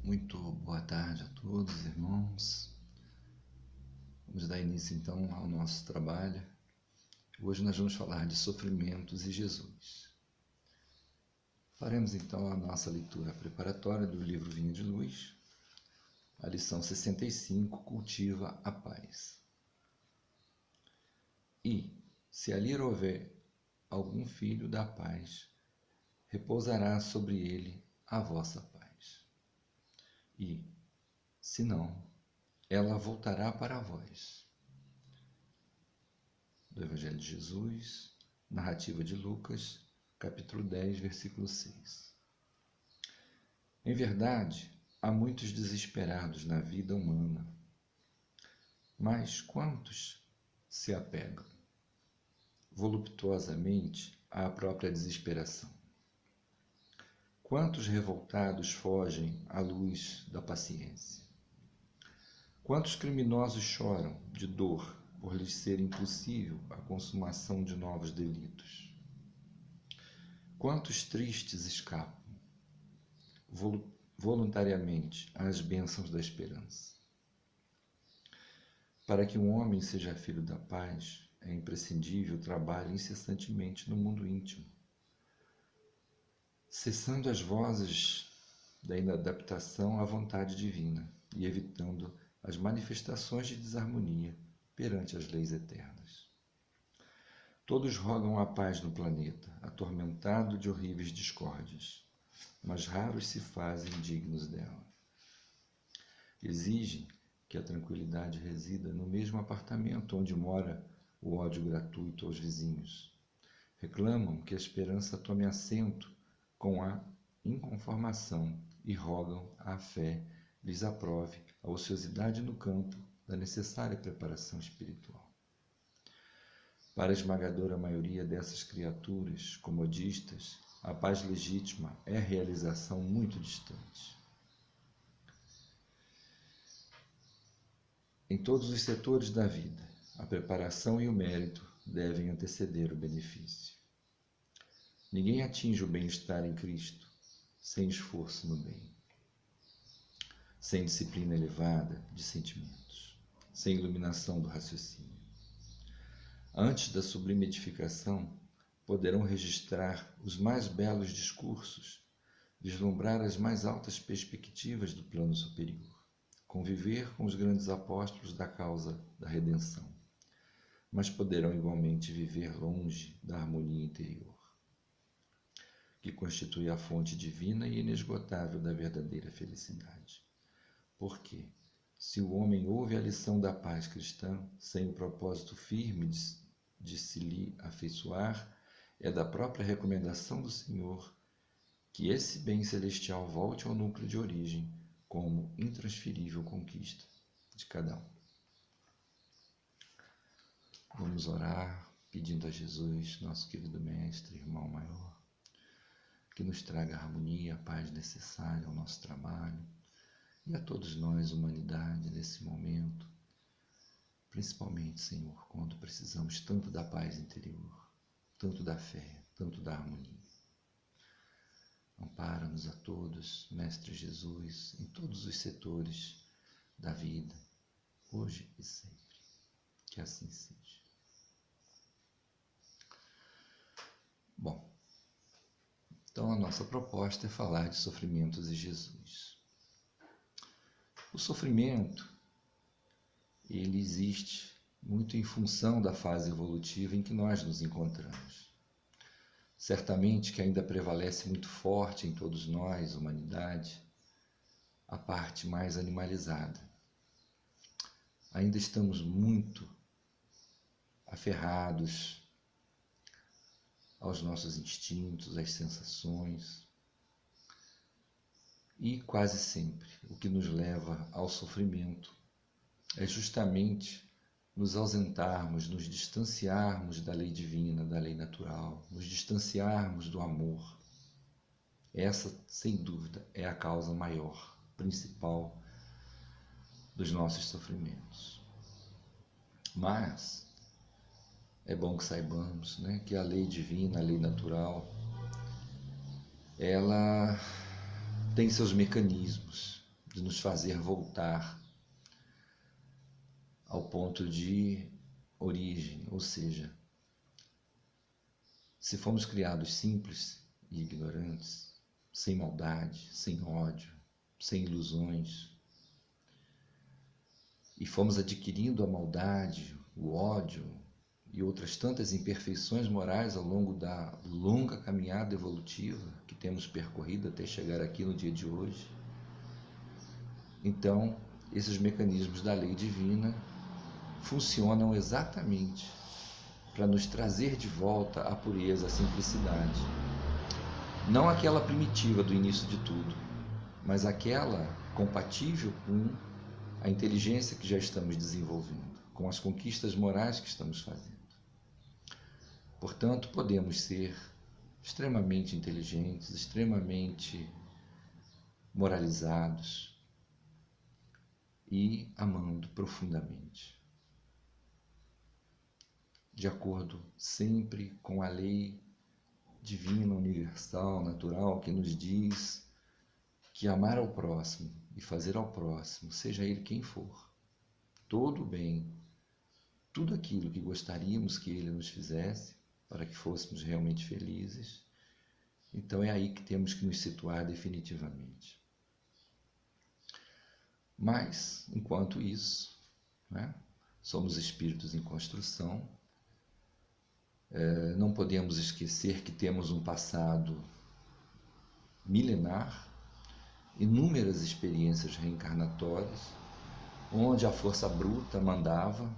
Muito boa tarde a todos, irmãos. Vamos dar início então ao nosso trabalho. Hoje nós vamos falar de sofrimentos e Jesus. Faremos então a nossa leitura preparatória do livro Vinha de Luz. A lição 65, cultiva a paz. E, se ali houver algum filho da paz, repousará sobre ele a vossa paz. E, se não, ela voltará para vós. Do Evangelho de Jesus, narrativa de Lucas, capítulo 10, versículo 6. Em verdade, há muitos desesperados na vida humana, mas quantos se apegam voluptuosamente à própria desesperação? Quantos revoltados fogem à luz da paciência? Quantos criminosos choram de dor por lhes ser impossível a consumação de novos delitos? Quantos tristes escapam voluntariamente às bênçãos da esperança? Para que um homem seja filho da paz, é imprescindível trabalhar incessantemente no mundo íntimo, cessando as vozes da inadaptação à vontade divina e evitando as manifestações de desarmonia perante as leis eternas. Todos rogam a paz no planeta, atormentado de horríveis discórdias, mas raros se fazem dignos dela. Exigem que a tranquilidade resida no mesmo apartamento onde mora o ódio gratuito aos vizinhos. Reclamam que a esperança tome assento com a inconformação e rogam a fé lhes aprove a ociosidade no campo da necessária preparação espiritual. Para a esmagadora maioria dessas criaturas comodistas, a paz legítima é realização muito distante. Em todos os setores da vida, a preparação e o mérito devem anteceder o benefício. Ninguém atinge o bem-estar em Cristo sem esforço no bem, sem disciplina elevada de sentimentos, sem iluminação do raciocínio. Antes da sublime edificação, poderão registrar os mais belos discursos, vislumbrar as mais altas perspectivas do plano superior, conviver com os grandes apóstolos da causa da redenção, mas poderão igualmente viver longe da harmonia interior, que constitui a fonte divina e inesgotável da verdadeira felicidade. Porque, se o homem ouve a lição da paz cristã, sem o propósito firme de se lhe afeiçoar, é da própria recomendação do Senhor que esse bem celestial volte ao núcleo de origem como intransferível conquista de cada um. Vamos orar pedindo a Jesus, nosso querido Mestre, irmão maior, que nos traga a harmonia, a paz necessária ao nosso trabalho e a todos nós, humanidade, nesse momento, principalmente, Senhor, quando precisamos tanto da paz interior, tanto da fé, tanto da harmonia. Ampara-nos a todos, Mestre Jesus, em todos os setores da vida, hoje e sempre. Que assim seja. Bom, então a nossa proposta é falar de sofrimentos e Jesus. O sofrimento, ele existe muito em função da fase evolutiva em que nós nos encontramos. Certamente que ainda prevalece muito forte em todos nós, humanidade, a parte mais animalizada. Ainda estamos muito aferrados aos nossos instintos, às sensações, e quase sempre o que nos leva ao sofrimento é justamente nos ausentarmos, nos distanciarmos da lei divina, da lei natural, nos distanciarmos do amor. Essa, sem dúvida, é a causa maior, principal dos nossos sofrimentos. Mas é bom que saibamos, que a lei divina, a lei natural, ela tem seus mecanismos, de nos fazer voltar ao ponto de origem, ou seja, se fomos criados simples e ignorantes, sem maldade, sem ódio, sem ilusões, e fomos adquirindo a maldade, o ódio e outras tantas imperfeições morais ao longo da longa caminhada evolutiva que temos percorrido até chegar aqui no dia de hoje, então esses mecanismos da lei divina funcionam exatamente para nos trazer de volta a pureza, a simplicidade. Não aquela primitiva do início de tudo, mas aquela compatível com a inteligência que já estamos desenvolvendo, com as conquistas morais que estamos fazendo. Portanto, podemos ser extremamente inteligentes, extremamente moralizados e amando profundamente, de acordo sempre com a lei divina, universal, natural, que nos diz que amar ao próximo e fazer ao próximo, seja ele quem for, todo o bem, tudo aquilo que gostaríamos que ele nos fizesse para que fôssemos realmente felizes, então é aí que temos que nos situar definitivamente. Mas, enquanto isso, né, somos espíritos em construção, não podemos esquecer que temos um passado milenar, inúmeras experiências reencarnatórias, onde a força bruta mandava,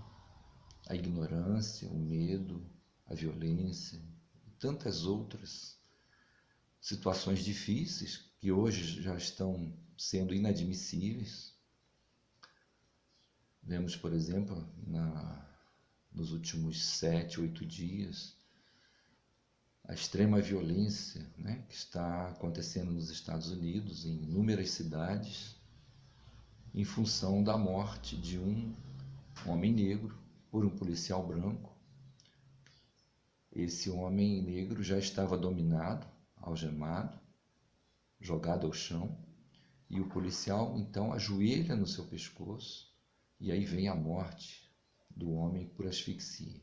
a ignorância, o medo, a violência e tantas outras situações difíceis que hoje já estão sendo inadmissíveis. Vemos, por exemplo, nos últimos 7, 8 dias, a extrema violência, né, que está acontecendo nos Estados Unidos, em inúmeras cidades, em função da morte de um homem negro por um policial branco. Esse homem negro já estava dominado, algemado, jogado ao chão, e o policial então ajoelha no seu pescoço, e aí vem a morte do homem por asfixia.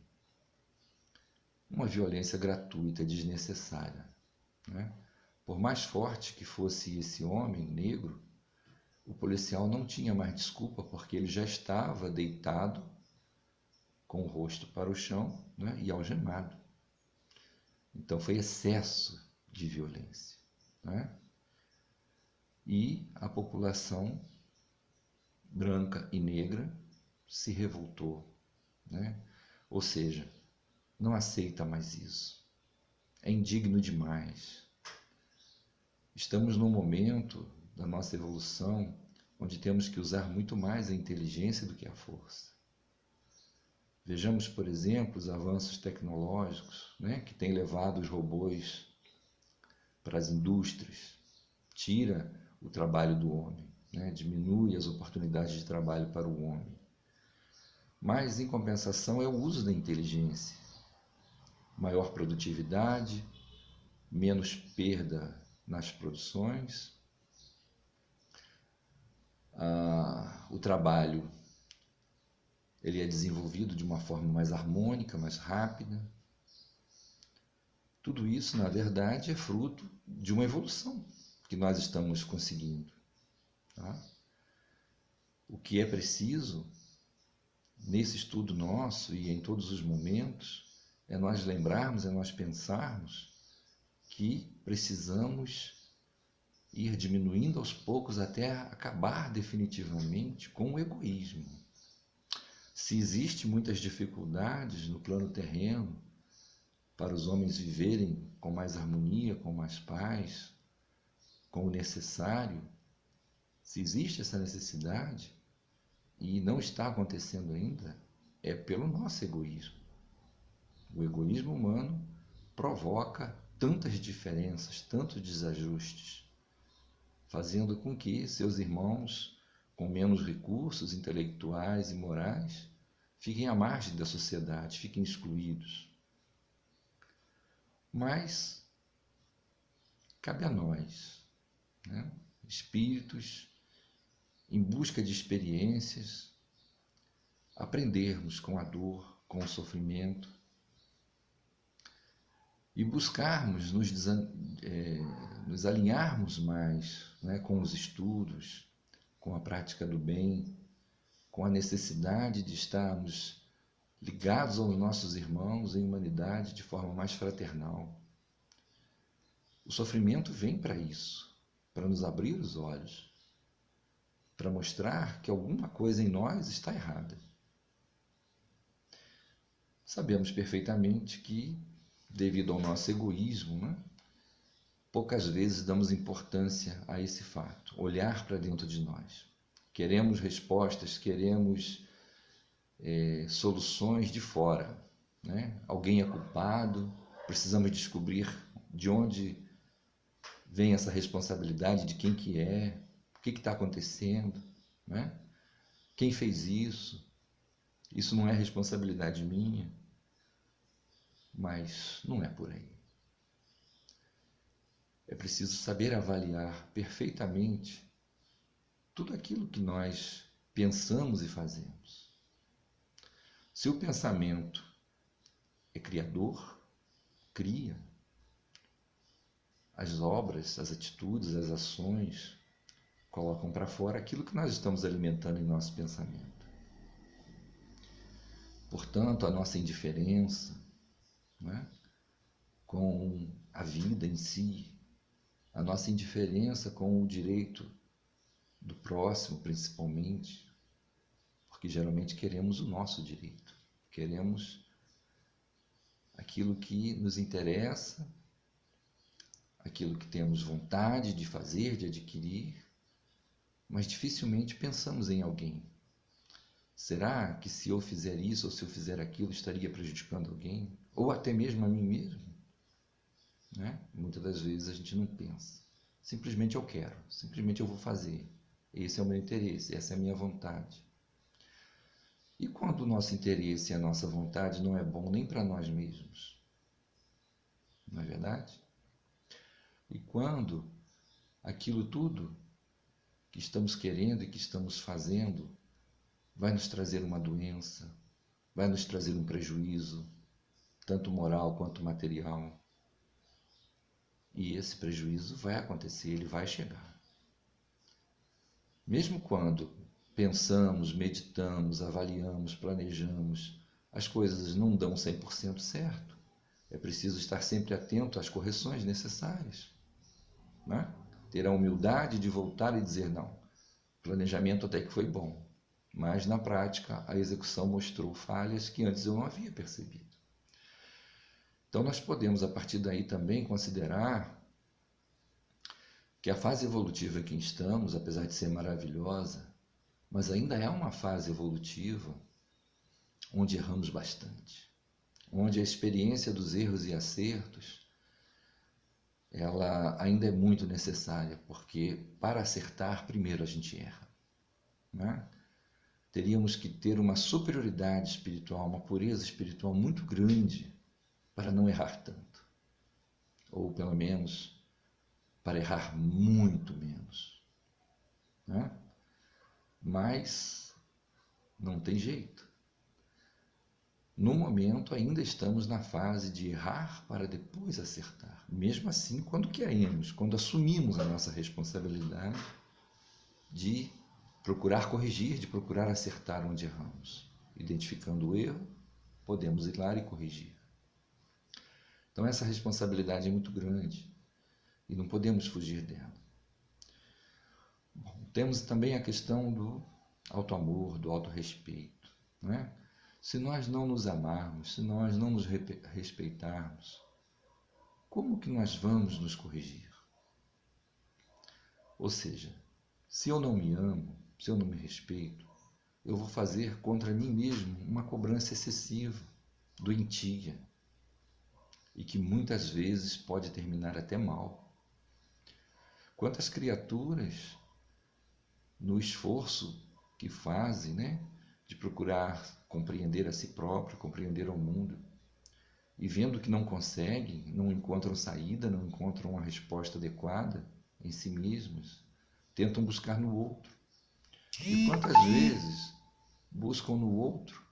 Uma violência gratuita, desnecessária, né? Por mais forte que fosse esse homem negro, o policial não tinha mais desculpa, porque ele já estava deitado, com o rosto para o chão, né, e algemado. Então foi excesso de violência, né? E a população branca e negra se revoltou, né? Ou seja, não aceita mais isso. É indigno demais. Estamos num momento da nossa evolução onde temos que usar muito mais a inteligência do que a força. Vejamos, por exemplo, os avanços tecnológicos, né, que têm levado os robôs para as indústrias, tira o trabalho do homem, né, diminui as oportunidades de trabalho para o homem. Mas, em compensação, é o uso da inteligência. Maior produtividade, menos perda nas produções, o trabalho ele é desenvolvido de uma forma mais harmônica, mais rápida. Tudo isso, na verdade, é fruto de uma evolução que nós estamos conseguindo. Tá? O que é preciso, nesse estudo nosso e em todos os momentos, é nós lembrarmos, é nós pensarmos que precisamos ir diminuindo aos poucos até acabar definitivamente com o egoísmo. Se existem muitas dificuldades no plano terreno para os homens viverem com mais harmonia, com mais paz, com o necessário, se existe essa necessidade e não está acontecendo ainda, é pelo nosso egoísmo. O egoísmo humano provoca tantas diferenças, tantos desajustes, fazendo com que seus irmãos com menos recursos intelectuais e morais fiquem à margem da sociedade, fiquem excluídos. Mas cabe a nós, né, espíritos em busca de experiências, aprendermos com a dor, com o sofrimento e buscarmos nos alinharmos mais, né, com os estudos, com a prática do bem, com a necessidade de estarmos ligados aos nossos irmãos em humanidade de forma mais fraternal. O sofrimento vem para isso, para nos abrir os olhos, para mostrar que alguma coisa em nós está errada. Sabemos perfeitamente que, devido ao nosso egoísmo, né, poucas vezes damos importância a esse fato, olhar para dentro de nós. Queremos respostas, queremos soluções de fora, né? Alguém é culpado, precisamos descobrir de onde vem essa responsabilidade, de quem que é, o que está acontecendo, né? Quem fez isso? Isso não é responsabilidade minha, mas não é por aí. É preciso saber avaliar perfeitamente tudo aquilo que nós pensamos e fazemos. Se o pensamento é criador, cria. As obras, as atitudes, as ações colocam para fora aquilo que nós estamos alimentando em nosso pensamento. Portanto, a nossa indiferença, né, com a vida em si, a nossa indiferença com o direito do próximo, principalmente, porque geralmente queremos o nosso direito, queremos aquilo que nos interessa, aquilo que temos vontade de fazer, de adquirir, mas dificilmente pensamos em alguém. Será que se eu fizer isso ou se eu fizer aquilo estaria prejudicando alguém? Ou até mesmo a mim mesmo? Né? Muitas das vezes a gente não pensa. Simplesmente eu quero, simplesmente eu vou fazer. Esse é o meu interesse, essa é a minha vontade. E quando o nosso interesse e a nossa vontade não é bom nem para nós mesmos? Não é verdade? E quando aquilo tudo que estamos querendo e que estamos fazendo vai nos trazer uma doença, vai nos trazer um prejuízo, tanto moral quanto material. E esse prejuízo vai acontecer, ele vai chegar. Mesmo quando pensamos, meditamos, avaliamos, planejamos, as coisas não dão 100% certo. É preciso estar sempre atento às correções necessárias, né? Ter a humildade de voltar e dizer não. O planejamento até que foi bom, mas na prática a execução mostrou falhas que antes eu não havia percebido. Então nós podemos a partir daí também considerar que a fase evolutiva em que estamos, apesar de ser maravilhosa, mas ainda é uma fase evolutiva onde erramos bastante, onde a experiência dos erros e acertos ela ainda é muito necessária, porque para acertar primeiro a gente erra, né? Teríamos que ter uma superioridade espiritual, uma pureza espiritual muito grande para não errar tanto, ou pelo menos para errar muito menos, né? Mas não tem jeito. No momento ainda estamos na fase de errar para depois acertar. Mesmo assim, quando queremos, quando assumimos a nossa responsabilidade de procurar corrigir, de procurar acertar onde erramos. Identificando o erro, podemos ir lá e corrigir. Então essa responsabilidade é muito grande e não podemos fugir dela. Bom, temos também a questão do autoamor, do autorrespeito, né? Se nós não nos amarmos, se nós não nos respeitarmos, como que nós vamos nos corrigir? Ou seja, se eu não me amo, se eu não me respeito, eu vou fazer contra mim mesmo uma cobrança excessiva, doentia, e que muitas vezes pode terminar até mal. Quantas criaturas, no esforço que fazem, né, de procurar compreender a si próprio, compreender ao mundo, e vendo que não conseguem, não encontram saída, não encontram uma resposta adequada em si mesmos, tentam buscar no outro. E quantas vezes buscam no outro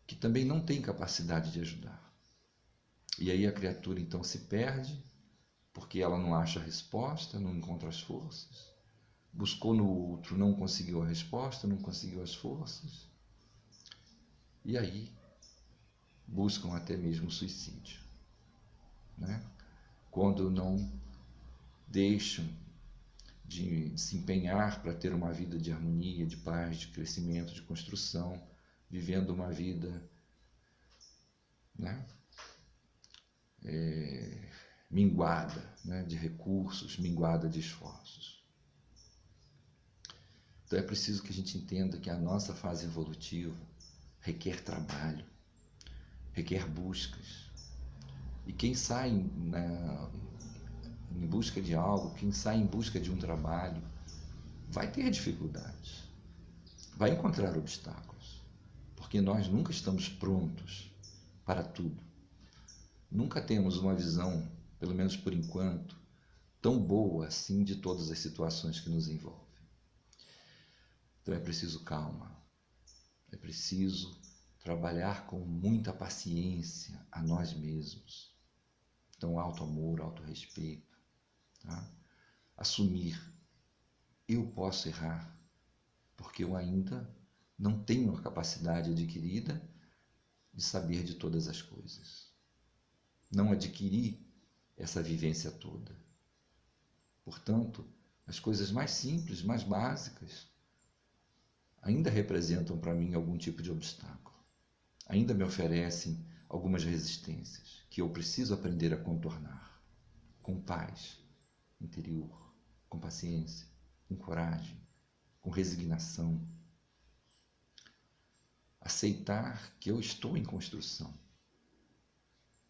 que também não tem capacidade de ajudar. E aí a criatura então se perde, porque ela não acha a resposta, não encontra as forças. Buscou no outro, não conseguiu a resposta, não conseguiu as forças. E aí buscam até mesmo o suicídio, né? Quando não deixam de se empenhar para ter uma vida de harmonia, de paz, de crescimento, de construção, vivendo uma vida, né, minguada, né, de recursos, minguada de esforços. Então é preciso que a gente entenda que a nossa fase evolutiva requer trabalho, requer buscas. E quem sai em busca de algo, quem sai em busca de um trabalho, vai ter dificuldades, vai encontrar obstáculos, porque nós nunca estamos prontos para tudo. Nunca temos uma visão, pelo menos por enquanto, tão boa assim de todas as situações que nos envolvem. Então é preciso calma, é preciso trabalhar com muita paciência a nós mesmos. Então, auto-amor, auto-respeito, tá? Assumir, eu posso errar, porque eu ainda não tenho a capacidade adquirida de saber de todas as coisas. Não adquiri essa vivência toda. Portanto, as coisas mais simples, mais básicas, ainda representam para mim algum tipo de obstáculo. Ainda me oferecem algumas resistências que eu preciso aprender a contornar com paz interior, com paciência, com coragem, com resignação. Aceitar que eu estou em construção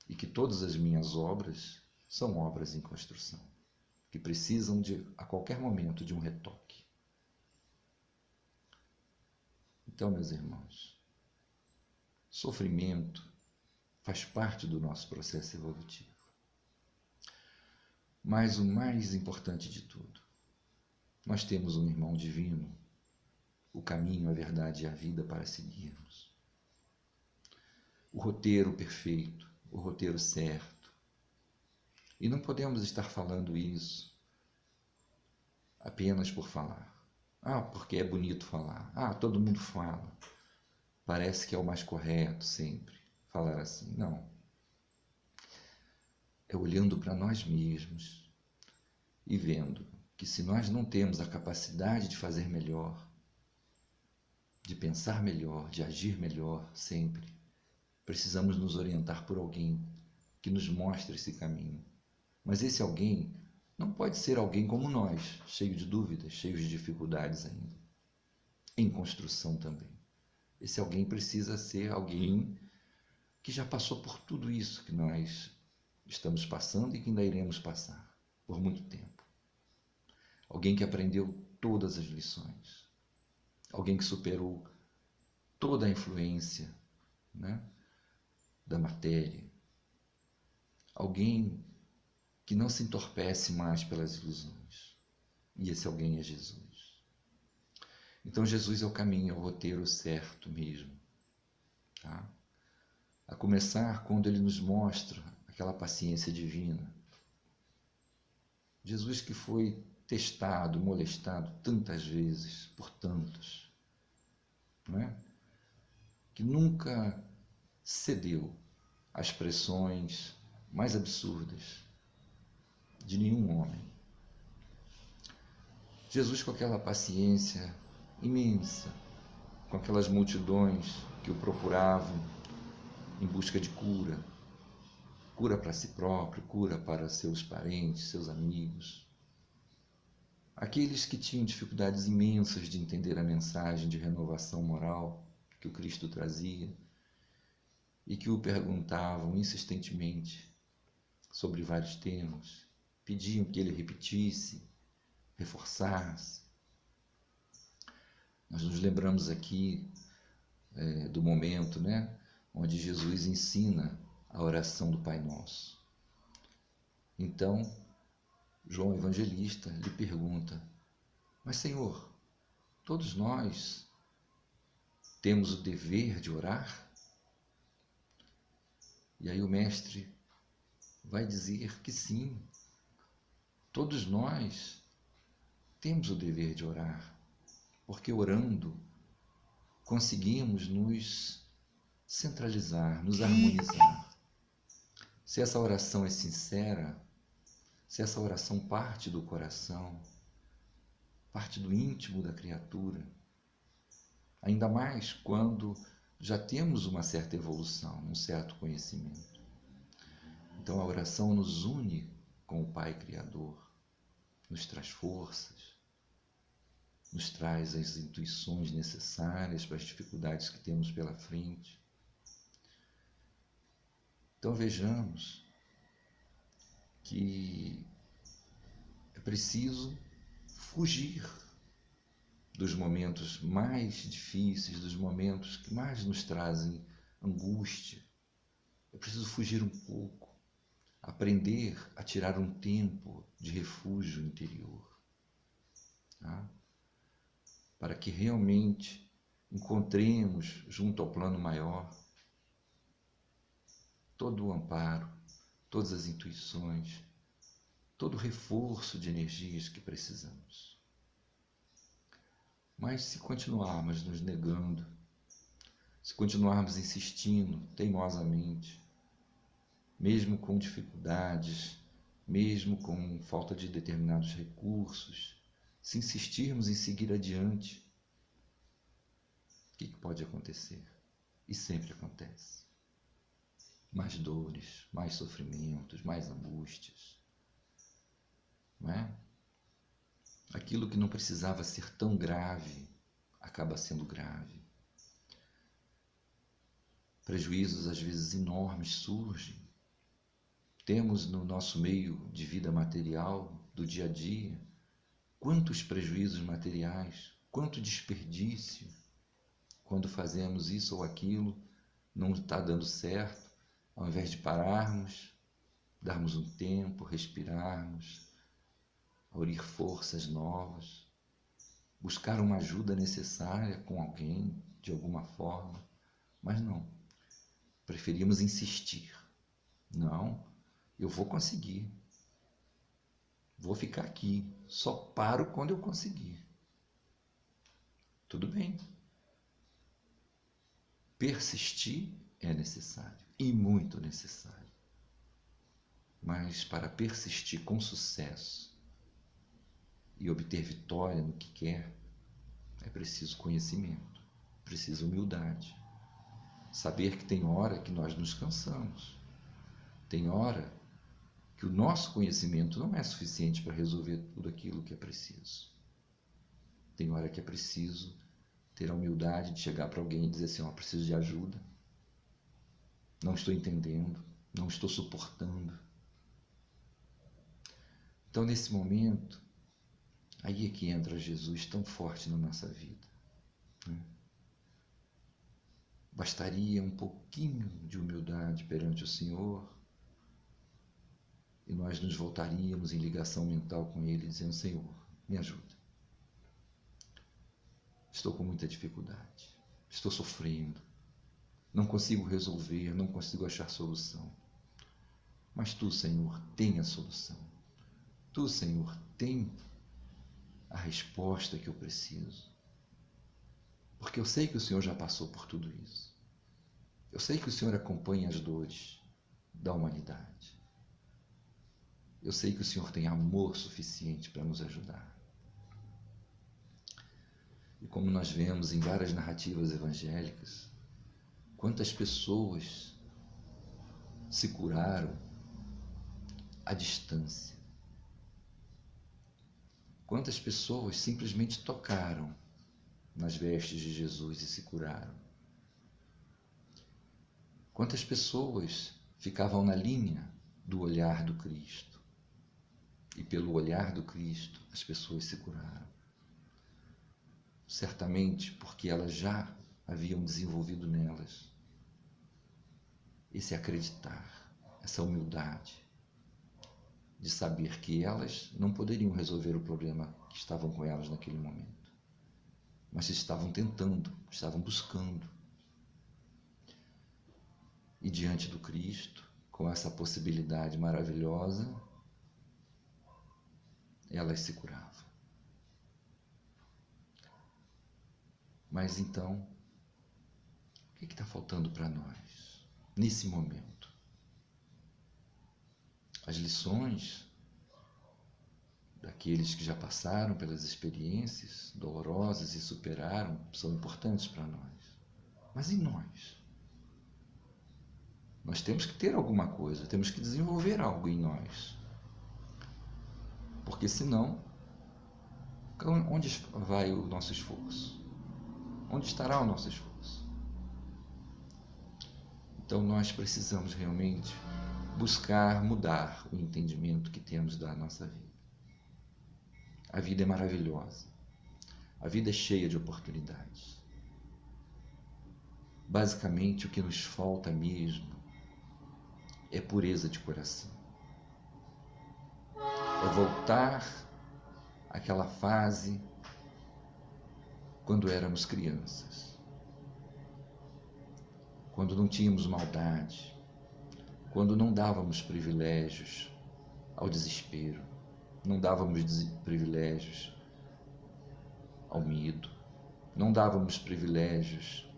e que todas as minhas obras são obras em construção, que precisam a qualquer momento de um retoque. Então, meus irmãos, sofrimento faz parte do nosso processo evolutivo. Mas o mais importante de tudo, nós temos um irmão divino, o caminho, a verdade e a vida para seguirmos. O roteiro perfeito, o roteiro certo. E não podemos estar falando isso apenas por falar. Porque é bonito falar. Todo mundo fala. Parece que é o mais correto sempre falar assim. Não. É olhando para nós mesmos e vendo que se nós não temos a capacidade de fazer melhor, de pensar melhor, de agir melhor sempre, precisamos nos orientar por alguém que nos mostre esse caminho. Mas esse alguém não pode ser alguém como nós, cheio de dúvidas, cheio de dificuldades ainda, em construção também. Esse alguém precisa ser alguém que já passou por tudo isso que nós estamos passando e que ainda iremos passar por muito tempo. Alguém que aprendeu todas as lições. Alguém que superou toda a influência, né, da matéria. Alguém que não se entorpece mais pelas ilusões. E esse alguém é Jesus. Então Jesus é o caminho, é o roteiro certo mesmo. Tá? A começar quando ele nos mostra aquela paciência divina. Jesus que foi testado, molestado tantas vezes por tantos, não é? Que nunca cedeu às pressões mais absurdas de nenhum homem. Jesus com aquela paciência imensa, com aquelas multidões que o procuravam em busca de cura, cura para si próprio, cura para seus parentes, seus amigos, aqueles que tinham dificuldades imensas de entender a mensagem de renovação moral que o Cristo trazia e que o perguntavam insistentemente sobre vários temas, pediam que ele repetisse, reforçasse. Nós nos lembramos aqui do momento, né, onde Jesus ensina a oração do Pai Nosso. Então, João Evangelista lhe pergunta: Mas, Senhor, todos nós temos o dever de orar? E aí o mestre vai dizer que sim, todos nós temos o dever de orar, porque orando conseguimos nos centralizar, nos harmonizar. Se essa oração é sincera, se essa oração parte do coração, parte do íntimo da criatura, ainda mais quando já temos uma certa evolução, um certo conhecimento. Então a oração nos une com o Pai Criador, nos traz forças, nos traz as intuições necessárias para as dificuldades que temos pela frente. Então vejamos que é preciso fugir dos momentos mais difíceis, dos momentos que mais nos trazem angústia. É preciso fugir um pouco, aprender a tirar um tempo de refúgio interior, tá? Para que realmente encontremos junto ao plano maior todo o amparo, todas as intuições, todo o reforço de energias que precisamos. Mas se continuarmos nos negando, se continuarmos insistindo teimosamente, mesmo com dificuldades, mesmo com falta de determinados recursos, se insistirmos em seguir adiante, o que pode acontecer? E sempre acontece. Mais dores, mais sofrimentos, mais angústias. Não é? Aquilo que não precisava ser tão grave, acaba sendo grave. Prejuízos, às vezes, enormes surgem. Temos no nosso meio de vida material, do dia a dia, quantos prejuízos materiais, quanto desperdício, quando fazemos isso ou aquilo, não está dando certo, ao invés de pararmos, darmos um tempo, respirarmos, aurir forças novas, buscar uma ajuda necessária com alguém, de alguma forma, mas não, preferimos insistir. Não, eu vou conseguir, vou ficar aqui, só paro quando eu conseguir. Tudo bem. Persistir é necessário, e muito necessário. Mas para persistir com sucesso e obter vitória no que quer, é preciso conhecimento, preciso humildade. Saber que tem hora que nós nos cansamos, tem hora que o nosso conhecimento não é suficiente para resolver tudo aquilo que é preciso. Tem hora que é preciso ter a humildade de chegar para alguém e dizer assim, preciso de ajuda, não estou entendendo, não estou suportando. Então, nesse momento, aí é que entra Jesus tão forte na nossa vida, né? Bastaria um pouquinho de humildade perante o Senhor e nós nos voltaríamos em ligação mental com Ele, dizendo, Senhor, me ajuda. Estou com muita dificuldade, estou sofrendo, não consigo resolver, não consigo achar solução. Mas Tu, Senhor, tem a solução. Tu, Senhor, tem a resposta que eu preciso. Porque eu sei que o Senhor já passou por tudo isso. Eu sei que o Senhor acompanha as dores da humanidade. Eu sei que o Senhor tem amor suficiente para nos ajudar. E como nós vemos em várias narrativas evangélicas, quantas pessoas se curaram à distância. Quantas pessoas simplesmente tocaram nas vestes de Jesus e se curaram. Quantas pessoas ficavam na linha do olhar do Cristo. E pelo olhar do Cristo, as pessoas se curaram. Certamente porque elas já haviam desenvolvido nelas esse acreditar, essa humildade. de saber que elas não poderiam resolver o problema que estavam com elas naquele momento, mas estavam tentando, estavam buscando. E diante do Cristo, com essa possibilidade maravilhosa, elas se curavam. Mas então, o que está faltando para nós nesse momento? As lições daqueles que já passaram pelas experiências dolorosas e superaram são importantes para nós. Mas e nós? Nós temos que ter alguma coisa, temos que desenvolver algo em nós. Porque senão, onde vai o nosso esforço? Onde estará o nosso esforço? Então nós precisamos realmente buscar mudar o entendimento que temos da nossa vida. A vida é maravilhosa. A vida é cheia de oportunidades. Basicamente, o que nos falta mesmo é pureza de coração. É voltar àquela fase quando éramos crianças. Quando não tínhamos maldade. Quando não dávamos privilégios ao desespero. Não dávamos privilégios ao medo. Não dávamos privilégios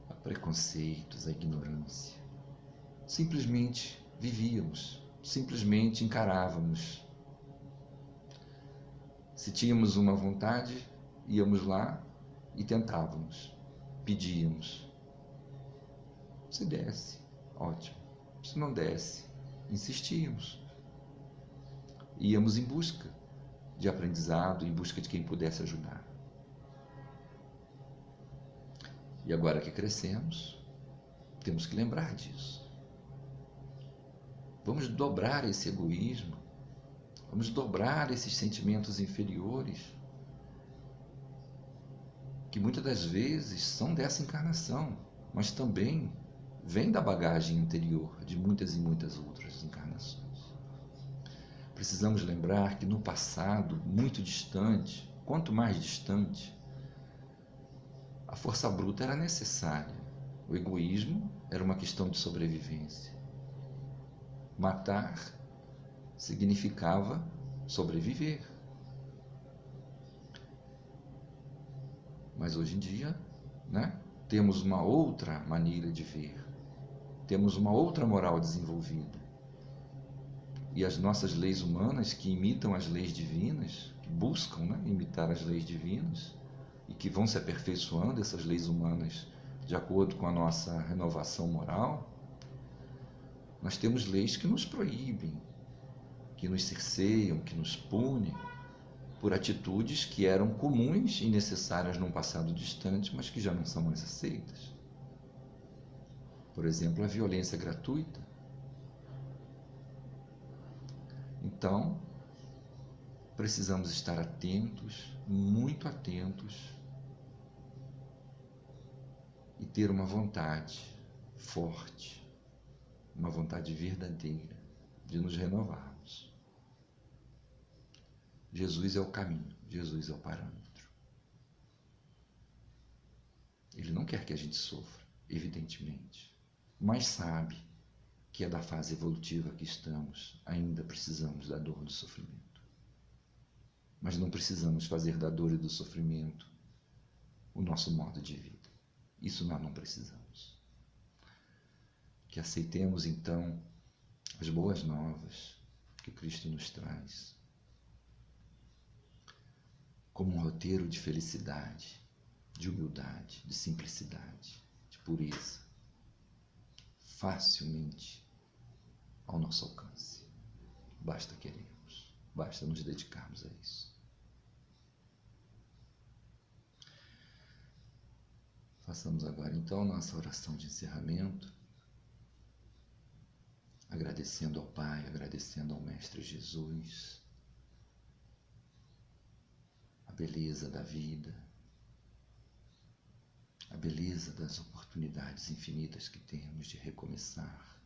a preconceitos, à ignorância. Simplesmente vivíamos, simplesmente encarávamos. Se tínhamos uma vontade, íamos lá e tentávamos, pedíamos. Se desse, ótimo. Se não desse, insistíamos. Íamos em busca de aprendizado, em busca de quem pudesse ajudar. E agora que crescemos, temos que lembrar disso. Vamos dobrar esse egoísmo, vamos dobrar esses sentimentos inferiores, que muitas das vezes são dessa encarnação, mas também vêm da bagagem anterior de muitas e muitas outras encarnações. Precisamos lembrar que no passado, muito distante, quanto mais distante, a força bruta era necessária. O egoísmo era uma questão de sobrevivência. Matar significava sobreviver. Mas hoje em dia, temos uma outra maneira de ver. Temos uma outra moral desenvolvida. E as nossas leis humanas, que imitam as leis divinas, que buscam imitar as leis divinas, e que vão se aperfeiçoando, essas leis humanas, de acordo com a nossa renovação moral, nós temos leis que nos proíbem, que nos cerceiam, que nos punem, por atitudes que eram comuns e necessárias num passado distante, mas que já não são mais aceitas. Por exemplo, a violência gratuita. Então, precisamos estar atentos, muito atentos, e ter uma vontade forte, uma vontade verdadeira de nos renovarmos. Jesus é o caminho, Jesus é o parâmetro. Ele não quer que a gente sofra, evidentemente, mas sabe que é da fase evolutiva que estamos, ainda precisamos da dor do sofrimento. Mas não precisamos fazer da dor e do sofrimento o nosso modo de vida. Isso nós não precisamos. Que aceitemos, então, as boas novas que Cristo nos traz como um roteiro de felicidade, de humildade, de simplicidade, de pureza, facilmente ao nosso alcance. Basta querermos, basta nos dedicarmos a isso. Façamos agora então nossa oração de encerramento, agradecendo ao Pai, agradecendo ao Mestre Jesus, a beleza da vida, a beleza das oportunidades infinitas que temos de recomeçar,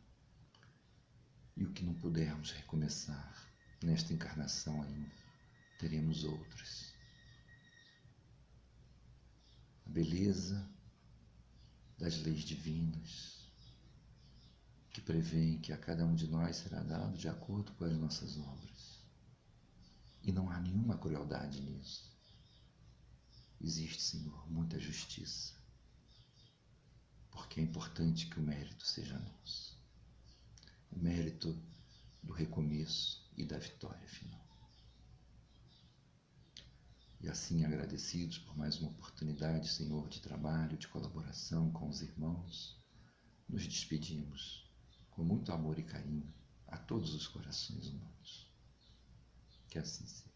E o que não pudermos recomeçar nesta encarnação ainda, teremos outras. A beleza das leis divinas que prevêem que a cada um de nós será dado de acordo com as nossas obras. E não há nenhuma crueldade nisso. Existe, Senhor, muita justiça, porque é importante que o mérito seja nosso. O mérito do recomeço e da vitória final. E assim, agradecidos por mais uma oportunidade, Senhor, de trabalho, de colaboração com os irmãos, nos despedimos com muito amor e carinho a todos os corações humanos. Que assim seja.